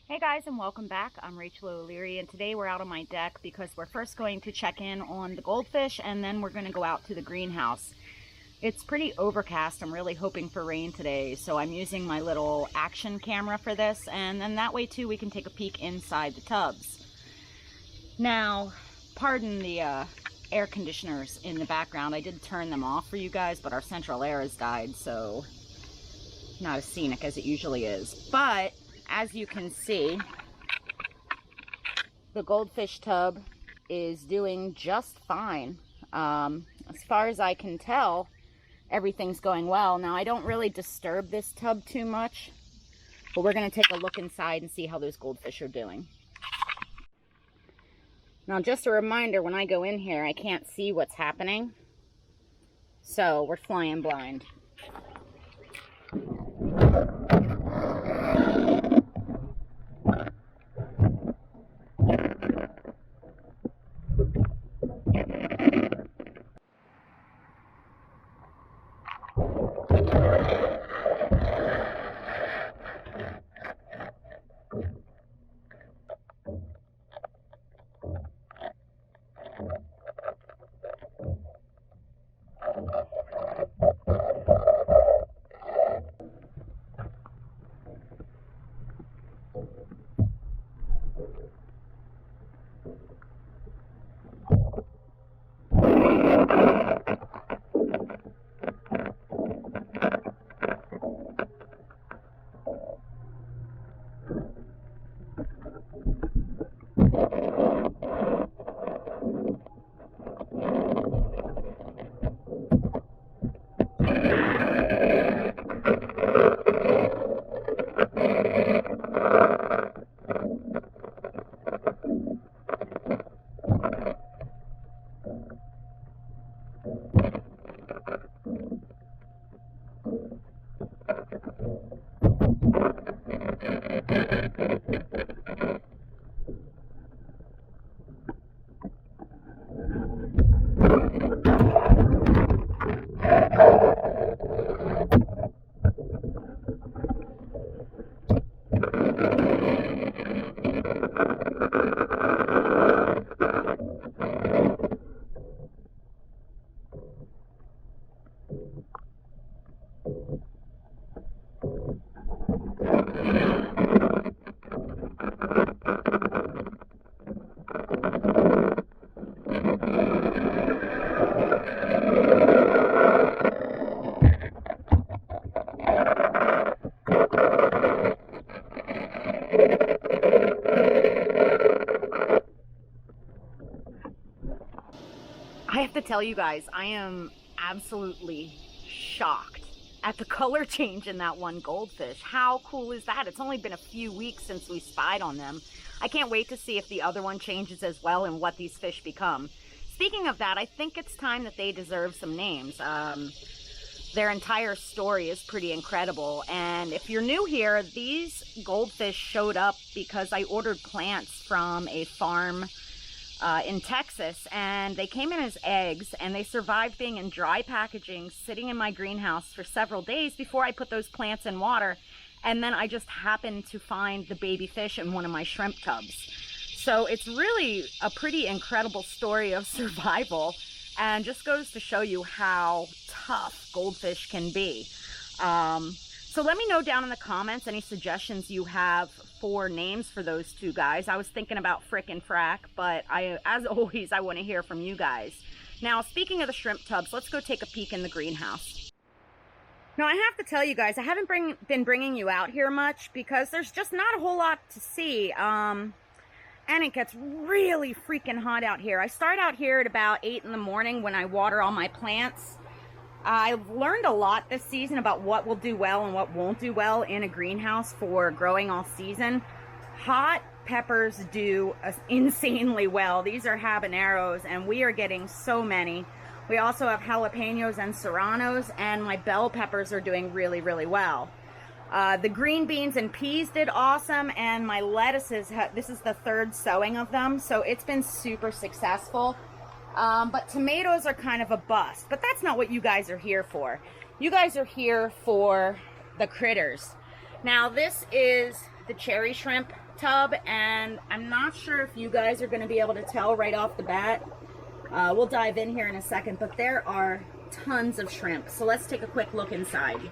Hey guys, and welcome back. I'm Rachel O'Leary, and today we're out on my deck because we're first going to check in on the goldfish and then we're going to go out to the greenhouse. It's pretty overcast. I'm really hoping for rain today, so I'm using my little action camera for this, and then that way too we can take a peek inside the tubs. Now, pardon the air conditioners in the background. I did turn them off for you guys, but our central air has died, so not as scenic as it usually is. But as you can see, the goldfish tub is doing just fine. As far as I can tell, everything's going well. Now, I don't really disturb this tub too much, but we're going to take a look inside and see how those goldfish are doing. Now, just a reminder, when I go in here, I can't see what's happening, so we're flying blind. I have to tell you guys, I am absolutely shocked at the color change in that one goldfish. How cool is that? It's only been a few weeks since we spied on them. I can't wait to see if the other one changes as well and what these fish become. Speaking of that, I think it's time that they deserve some names. Their entire story is pretty incredible. And if you're new here, these goldfish showed up because I ordered plants from a farm in Texas, and they came in as eggs, and they survived being in dry packaging, sitting in my greenhouse for several days before I put those plants in water. And then I just happened to find the baby fish in one of my shrimp tubs. So it's really a pretty incredible story of survival, and just goes to show you how tough goldfish can be. So let me know down in the comments any suggestions you have for names for those two guys. I was thinking about Frick and Frack, but as always, I want to hear from you guys. Now, speaking of the shrimp tubs, let's go take a peek in the greenhouse. Now, I have to tell you guys, I haven't been bringing you out here much because there's just not a whole lot to see. And it gets really freaking hot out here. I start out here at about 8 in the morning when I water all my plants. I've learned a lot this season about what will do well and what won't do well in a greenhouse for growing all season. Hot peppers do insanely well. These are habaneros, and we are getting so many. We also have jalapenos and serranos, and my bell peppers are doing really, really well. The green beans and peas did awesome, and my lettuces, this is the third sowing of them, so it's been super successful. But tomatoes are kind of a bust, but that's not what you guys are here for. You guys are here for the critters. Now, this is the cherry shrimp tub, and I'm not sure if you guys are going to be able to tell right off the bat. We'll dive in here in a second, but there are tons of shrimp. So let's take a quick look inside.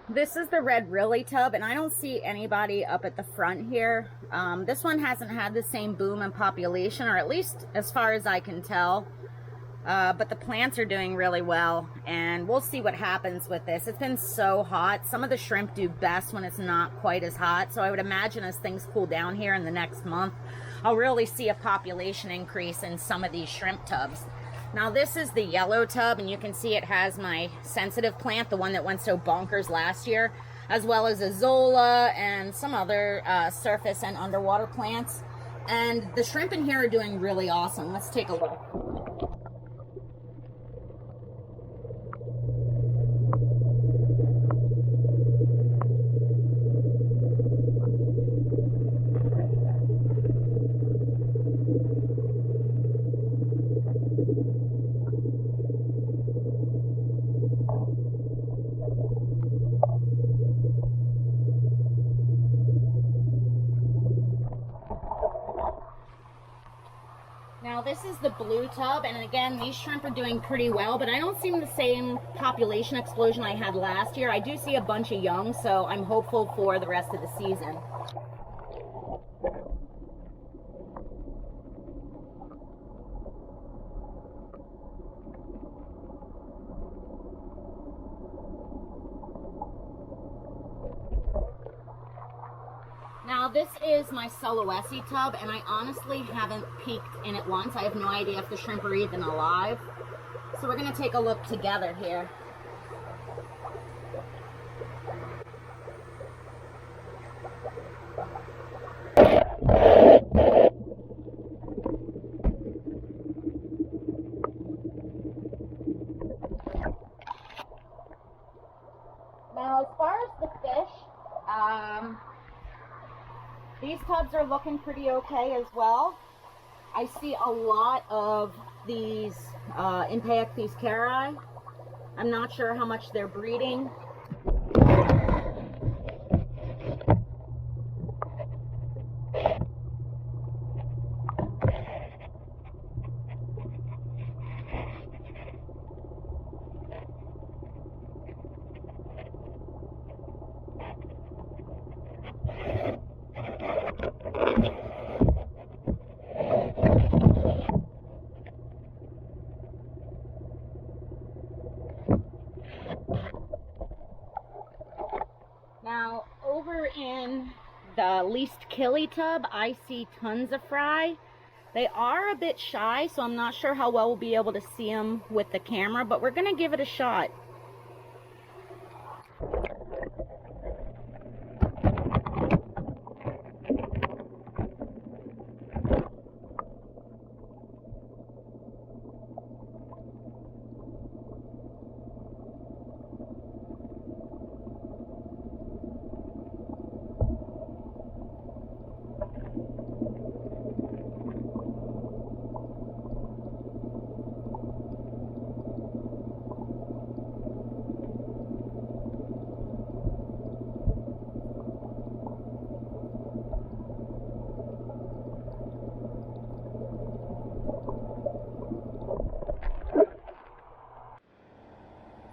This is the red Rilly tub, and I don't see anybody up at the front here. This one hasn't had the same boom in population, or at least as far as I can tell. But the plants are doing really well, and we'll see what happens with this. It's been so hot. Some of the shrimp do best when it's not quite as hot, so I would imagine as things cool down here in the next month, I'll really see a population increase in some of these shrimp tubs. Now this is the yellow tub, and you can see it has my sensitive plant, the one that went so bonkers last year, as well as a zola and some other surface and underwater plants. And the shrimp in here are doing really awesome. Let's take a look. Now this is the blue tub, and again, these shrimp are doing pretty well, but I don't see the same population explosion I had last year. I do see a bunch of young, so I'm hopeful for the rest of the season. Now this is my Sulawesi tub, and I honestly haven't peeked in it once. I have no idea if the shrimp are even alive. So we're going to take a look together here. Now as far as the fish, these tubs are looking pretty okay as well. I see a lot of these Impactes cari. I'm not sure how much they're breeding. Now, over in the least killy tub, I see tons of fry. They are a bit shy, so I'm not sure how well we'll be able to see them with the camera, but we're going to give it a shot.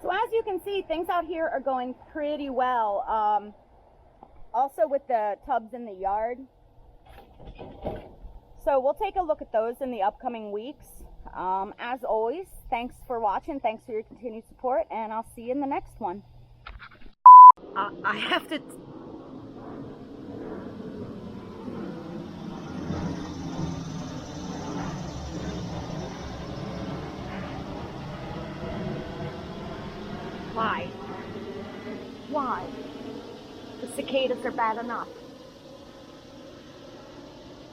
So as you can see, things out here are going pretty well. Also with the tubs in the yard. So we'll take a look at those in the upcoming weeks. As always, thanks for watching, thanks for your continued support, and I'll see you in the next one. I have to... Why? Why? The cicadas are bad enough.